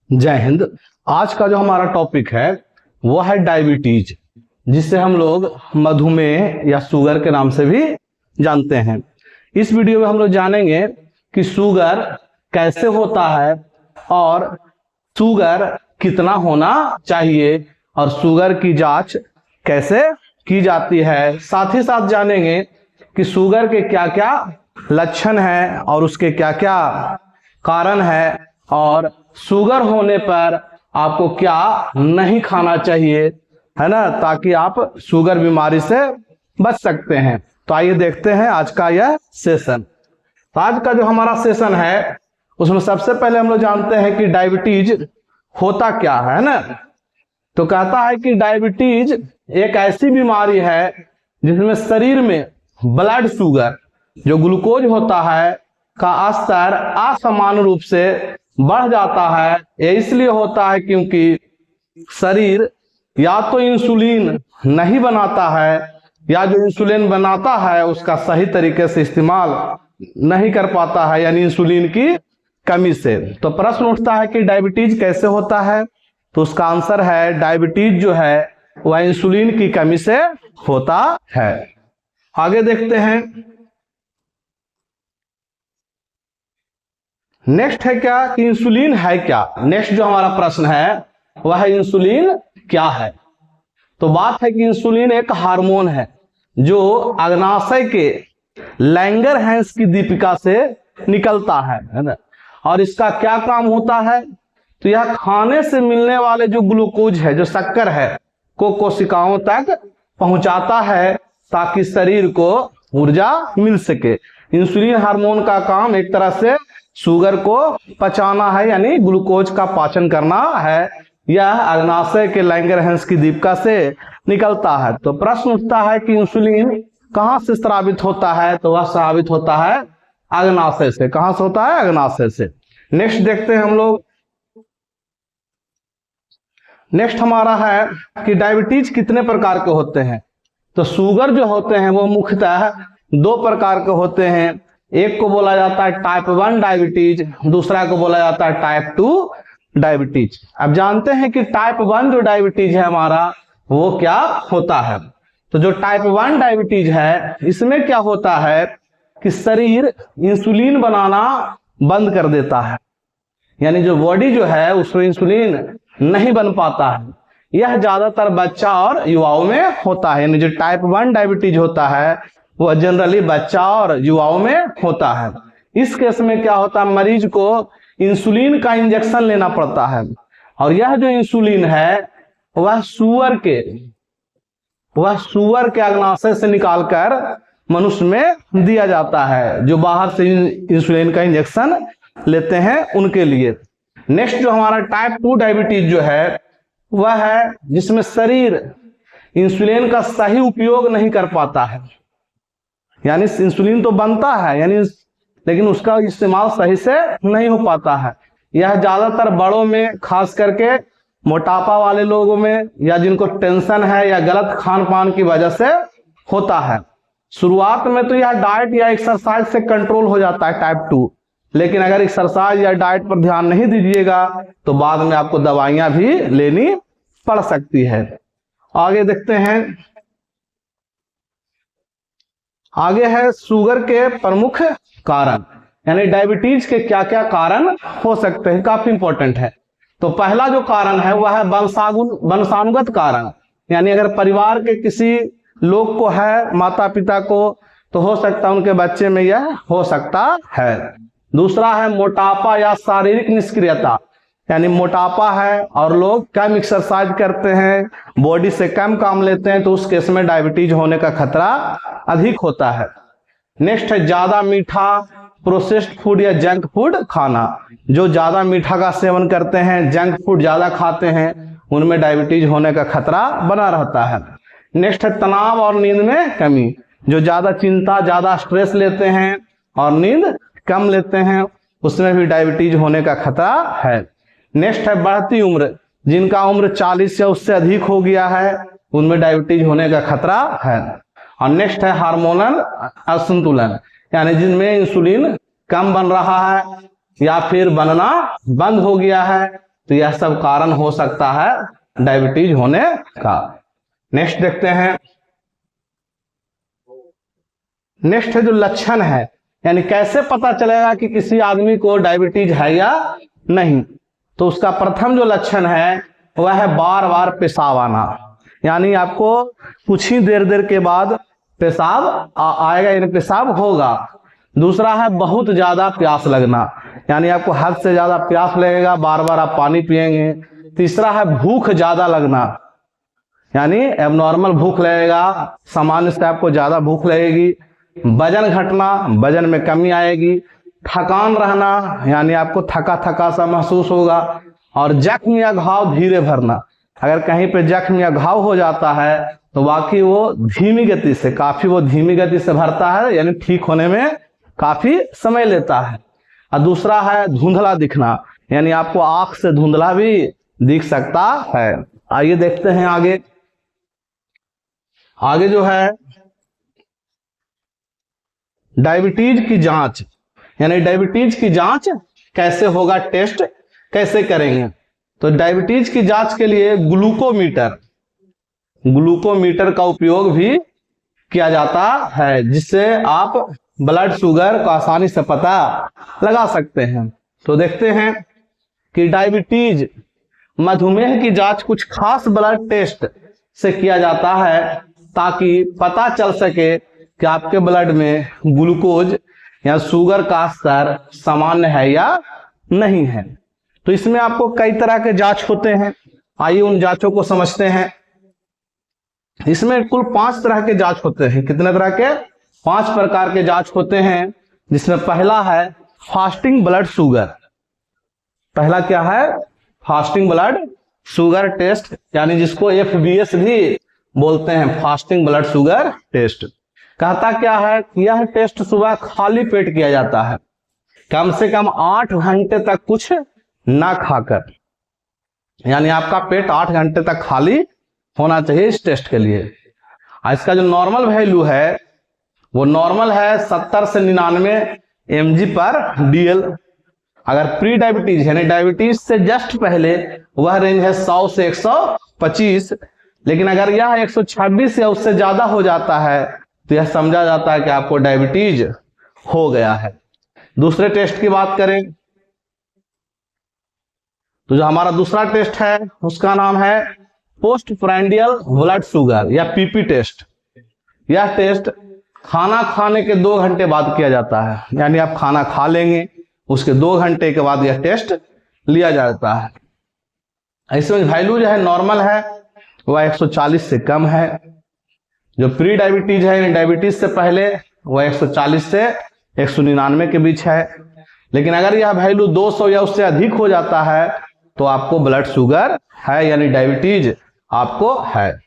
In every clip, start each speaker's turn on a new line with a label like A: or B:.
A: जय हिंद। आज का जो हमारा टॉपिक है वो है डायबिटीज, जिसे हम लोग मधुमेह या शुगर के नाम से भी जानते हैं। इस वीडियो में हम लोग जानेंगे कि शुगर कैसे होता है और शुगर कितना होना चाहिए और शुगर की जांच कैसे की जाती है। साथ ही साथ जानेंगे कि शुगर के क्या क्या लक्षण हैं और उसके क्या क्या कारण है और शुगर होने पर आपको क्या नहीं खाना चाहिए, है ना, ताकि आप शुगर बीमारी से बच सकते हैं। तो आइए देखते हैं आज का यह सेशन। तो आज का जो हमारा सेशन है उसमें सबसे पहले हम लोग जानते हैं कि डायबिटीज होता क्या है ना। तो कहता है कि डायबिटीज एक ऐसी बीमारी है जिसमें शरीर में ब्लड शुगर जो ग्लूकोज होता है का स्तर असमान रूप से बढ़ जाता है। ये इसलिए होता है क्योंकि शरीर या तो इंसुलिन नहीं बनाता है या जो इंसुलिन बनाता है उसका सही तरीके से इस्तेमाल नहीं कर पाता है, यानी इंसुलिन की कमी से। तो प्रश्न उठता है कि डायबिटीज कैसे होता है। तो उसका आंसर है डायबिटीज जो है वह इंसुलिन की कमी से होता है। आगे देखते हैं। नेक्स्ट है क्या कि इंसुलिन है क्या। नेक्स्ट जो हमारा प्रश्न है वह है इंसुलिन क्या है। तो बात है कि इंसुलिन एक हार्मोन है जो अग्नाशय के लैंगरहैंस की दीपिका से निकलता है ना। और इसका क्या काम होता है। तो यह खाने से मिलने वाले जो ग्लूकोज है, जो शक्कर है, को कोशिकाओं तक पहुंचाता है ताकि शरीर को ऊर्जा मिल सके। इंसुलिन हार्मोन का काम एक तरह से शुगर को पचाना है, यानी ग्लूकोज का पाचन करना है। यह अग्नाशय के लैंगरहैंस की दीपिका से निकलता है। तो प्रश्न उठता है कि इंसुलिन कहां से स्रावित होता है। तो वह स्रावित होता है अग्नाशय से। कहां से होता है? अग्नाशय से। नेक्स्ट देखते हैं हम लोग। नेक्स्ट हमारा है कि डायबिटीज कितने प्रकार के होते हैं। तो शुगर जो होते हैं वो मुख्यतः दो प्रकार के होते हैं। एक को बोला जाता है टाइप 1 डायबिटीज, दूसरा को बोला जाता है टाइप 2 डायबिटीज। अब जानते हैं कि टाइप 1 जो डायबिटीज है हमारा वो क्या होता है। तो जो टाइप 1 डायबिटीज है इसमें क्या होता है कि शरीर इंसुलिन बनाना बंद कर देता है, यानी जो बॉडी जो है उसमें इंसुलिन नहीं बन पाता है। यह ज्यादातर बच्चा और युवाओं में होता है, यानी जो टाइप 1 डायबिटीज होता है वह जनरली बच्चा और युवाओं में होता है। इस केस में क्या होता है, मरीज को इंसुलिन का इंजेक्शन लेना पड़ता है और यह जो इंसुलिन है वह सुअर के अग्नाशय से निकालकर मनुष्य में दिया जाता है, जो बाहर से इंसुलिन का इंजेक्शन लेते हैं उनके लिए। नेक्स्ट जो हमारा टाइप 2 डायबिटीज जो है वह है जिसमें शरीर इंसुलिन का सही उपयोग नहीं कर पाता है, यानी इंसुलिन तो बनता है यानी लेकिन उसका इस्तेमाल सही से नहीं हो पाता है। यह ज्यादातर बड़ों में, खास करके मोटापा वाले लोगों में या जिनको टेंशन है या गलत खान पान की वजह से होता है। शुरुआत में तो यह डाइट या एक्सरसाइज से कंट्रोल हो जाता है टाइप 2, लेकिन अगर एक्सरसाइज या डाइट पर ध्यान नहीं दीजिएगा तो बाद में आपको दवाइयां भी लेनी पड़ सकती है। आगे देखते हैं। आगे है शुगर के प्रमुख कारण, यानी डायबिटीज के क्या क्या कारण हो सकते हैं, काफी इंपॉर्टेंट है। तो पहला जो कारण है वह है वंशानुगत कारण, यानी अगर परिवार के किसी लोग को है, माता पिता को, तो हो सकता है उनके बच्चे में यह हो सकता है। दूसरा है मोटापा या शारीरिक निष्क्रियता, यानी मोटापा है और लोग कम एक्सरसाइज करते हैं, बॉडी से कम काम लेते हैं, तो उस केस में डायबिटीज होने का खतरा अधिक होता है। नेक्स्ट है ज्यादा मीठा, प्रोसेस्ड फूड या जंक फूड खाना। जो ज्यादा मीठा का सेवन करते हैं, जंक फूड ज्यादा खाते हैं, उनमें डायबिटीज होने का खतरा बना रहता है। नेक्स्ट है तनाव और नींद में कमी। जो ज्यादा चिंता, ज्यादा स्ट्रेस लेते हैं और नींद कम लेते हैं, उसमें भी डायबिटीज होने का खतरा है। नेक्स्ट है बढ़ती उम्र, जिनका उम्र 40 या उससे अधिक हो गया है उनमें डायबिटीज होने का खतरा है। और नेक्स्ट है हार्मोनल असंतुलन, यानी जिनमें इंसुलिन कम बन रहा है या फिर बनना बंद हो गया है, तो यह सब कारण हो सकता है डायबिटीज होने का। नेक्स्ट देखते हैं। नेक्स्ट है जो लक्षण है, यानी कैसे पता चलेगा कि किसी आदमी को डायबिटीज है या नहीं। तो उसका प्रथम जो लक्षण है वह है बार बार पेशाब आना, यानी आपको कुछ ही देर के बाद पेशाब आएगा, यानी पेशाब होगा। दूसरा है बहुत ज्यादा प्यास लगना, यानी आपको हद से ज्यादा प्यास लगेगा, बार बार आप पानी पिएंगे। तीसरा है भूख ज्यादा लगना, यानी एबनॉर्मल भूख लगेगा, सामान्य से आपको ज्यादा भूख लगेगी। वजन घटना, वजन में कमी आएगी। थकान रहना, यानी आपको थका थका सा महसूस होगा। और जख्म या घाव धीरे भरना, अगर कहीं पे जख्म या घाव हो जाता है तो बाकी वो धीमी गति से, काफी वो धीमी गति से भरता है, यानी ठीक होने में काफी समय लेता है। और दूसरा है धुंधला दिखना, यानी आपको आंख से धुंधला भी दिख सकता है। आइए देखते हैं आगे। आगे जो है डायबिटीज की जांच, यानी डायबिटीज की जांच कैसे होगा, टेस्ट कैसे करेंगे। तो डायबिटीज की जांच के लिए ग्लूकोमीटर का उपयोग भी किया जाता है, जिससे आप ब्लड शुगर को आसानी से पता लगा सकते हैं। तो देखते हैं कि डायबिटीज मधुमेह की जांच कुछ खास ब्लड टेस्ट से किया जाता है, ताकि पता चल सके कि आपके ब्लड में ग्लूकोज या शुगर का स्तर सामान्य है या नहीं है। तो इसमें आपको कई तरह के जांच होते हैं, आइए उन जांचों को समझते हैं। इसमें कुल 5 तरह के जांच होते हैं। कितने तरह के? 5 प्रकार के जांच होते हैं, जिसमें पहला है फास्टिंग ब्लड शुगर। पहला क्या है? फास्टिंग ब्लड शुगर टेस्ट, यानी जिसको FBS भी बोलते हैं, फास्टिंग ब्लड शुगर टेस्ट। कहता क्या है? यह टेस्ट सुबह खाली पेट किया जाता है, कम से कम 8 घंटे तक कुछ ना खाकर, यानी आपका पेट 8 घंटे तक खाली होना चाहिए इस टेस्ट के लिए। इसका जो नॉर्मल वैल्यू है वो नॉर्मल है 70 से 99 mg/dl। अगर प्री डायबिटीज यानी डायबिटीज से जस्ट पहले वह रेंज है 100 से 125, लेकिन अगर यह 126 या उससे ज्यादा हो जाता है तो यह समझा जाता है कि आपको डायबिटीज हो गया है। दूसरे टेस्ट की बात करें तो जो हमारा दूसरा टेस्ट है उसका नाम है पोस्ट प्रांडियल ब्लड शुगर या PP टेस्ट। यह टेस्ट खाना खाने के 2 घंटे बाद किया जाता है, यानी आप खाना खा लेंगे उसके 2 घंटे के बाद यह टेस्ट लिया जाता है। इसमें वैल्यू जो है नॉर्मल है वह 140 से कम है। जो प्री डायबिटीज है यानी डायबिटीज से पहले वह 140 से 199 के बीच है, लेकिन अगर यह वैल्यू 200 या उससे अधिक हो जाता है तो आपको ब्लड शुगर है, यानी डायबिटीज आपको है।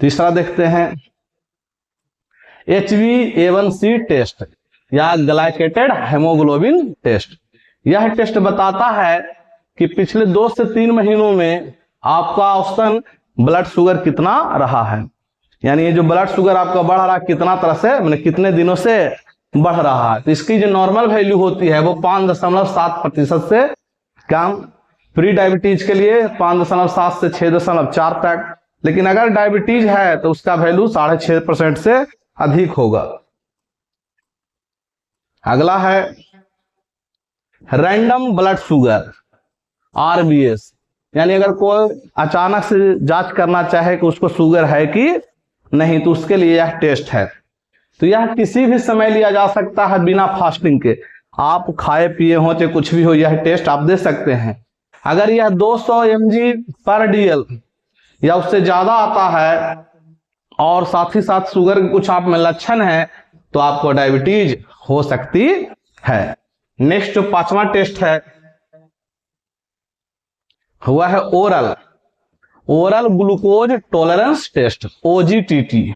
A: तीसरा देखते हैं HbA1c टेस्ट या ग्लाइकेटेड हेमोग्लोबिन टेस्ट। यह टेस्ट बताता है कि पिछले 2 से 3 महीनों में आपका औसतन ब्लड शुगर कितना रहा है, यानी ये जो ब्लड शुगर आपका बढ़ रहा है कितना तरह से, मतलब कितने दिनों से बढ़ रहा है। तो इसकी जो नॉर्मल वैल्यू होती है वो 5.7% से कम, प्री डायबिटीज के लिए 5.7 से 6.4 तक, लेकिन अगर डायबिटीज है तो उसका वैल्यू 6.5% से अधिक होगा। अगला है रैंडम ब्लड शुगर RBS, यानी अगर कोई अचानक से जांच करना चाहे कि उसको शुगर है कि नहीं तो उसके लिए यह टेस्ट है। तो यह किसी भी समय लिया जा सकता है बिना फास्टिंग के, आप खाए पिए हो चाहे कुछ भी हो, यह टेस्ट आप दे सकते हैं। अगर यह 200 mg/dl या उससे ज्यादा आता है और साथ ही साथ शुगर के कुछ आप में लक्षण है तो आपको डायबिटीज हो सकती है। नेक्स्ट जो 5वां टेस्ट है वह है oral glucose tolerance test OGTT।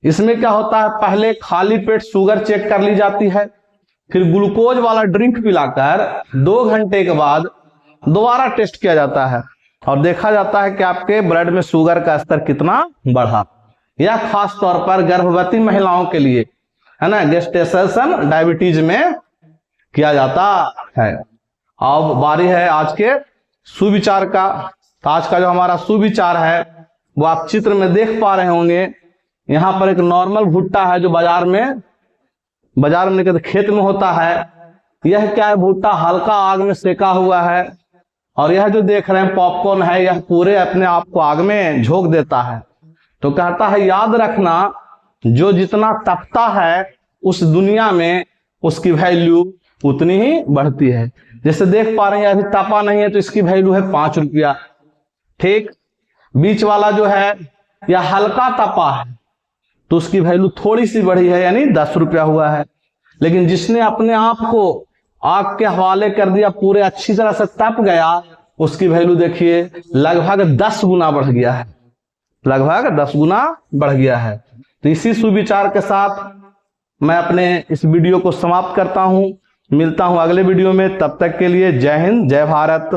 A: इसमें क्या होता है, पहले खाली पेट शुगर चेक कर ली जाती है, फिर ग्लूकोज वाला ड्रिंक पिलाकर 2 घंटे के बाद दोबारा टेस्ट किया जाता है और देखा जाता है कि आपके ब्लड में शुगर का स्तर कितना बढ़ा। यह खास तौर पर गर्भवती महिलाओं के लिए है ना, गेस्टेशन डायबिटीज में किया जाता है। अब बारी है आज के सुविचार का। तो आज का जो हमारा सुविचार है वो आप चित्र में देख पा रहे होंगे। यहाँ पर एक नॉर्मल भुट्टा है जो बाजार में नहीं कहते खेत में होता है। यह क्या है, भुट्टा हल्का आग में सेका हुआ है। और यह जो देख रहे हैं पॉपकॉर्न है, यह पूरे अपने आप को आग में झोंक देता है। तो कहता है याद रखना, जो जितना तपता है उस दुनिया में उसकी वैल्यू उतनी ही बढ़ती है। जैसे देख पा रहे हैं अभी तपा नहीं है तो इसकी वैल्यू है 5 रुपया। ठीक, बीच वाला जो है यह हल्का तपा है तो उसकी वैल्यू थोड़ी सी बढ़ी है, यानी 10 रुपया हुआ है। लेकिन जिसने अपने आप को आग के हवाले कर दिया, पूरे अच्छी तरह से तप गया, उसकी वैल्यू देखिए लगभग 10 गुना बढ़ गया है, लगभग 10 गुना बढ़ गया है। तो इसी सुविचार के साथ मैं अपने इस वीडियो को समाप्त करता हूं। मिलता हूं अगले वीडियो में, तब तक के लिए जय हिंद, जय भारत।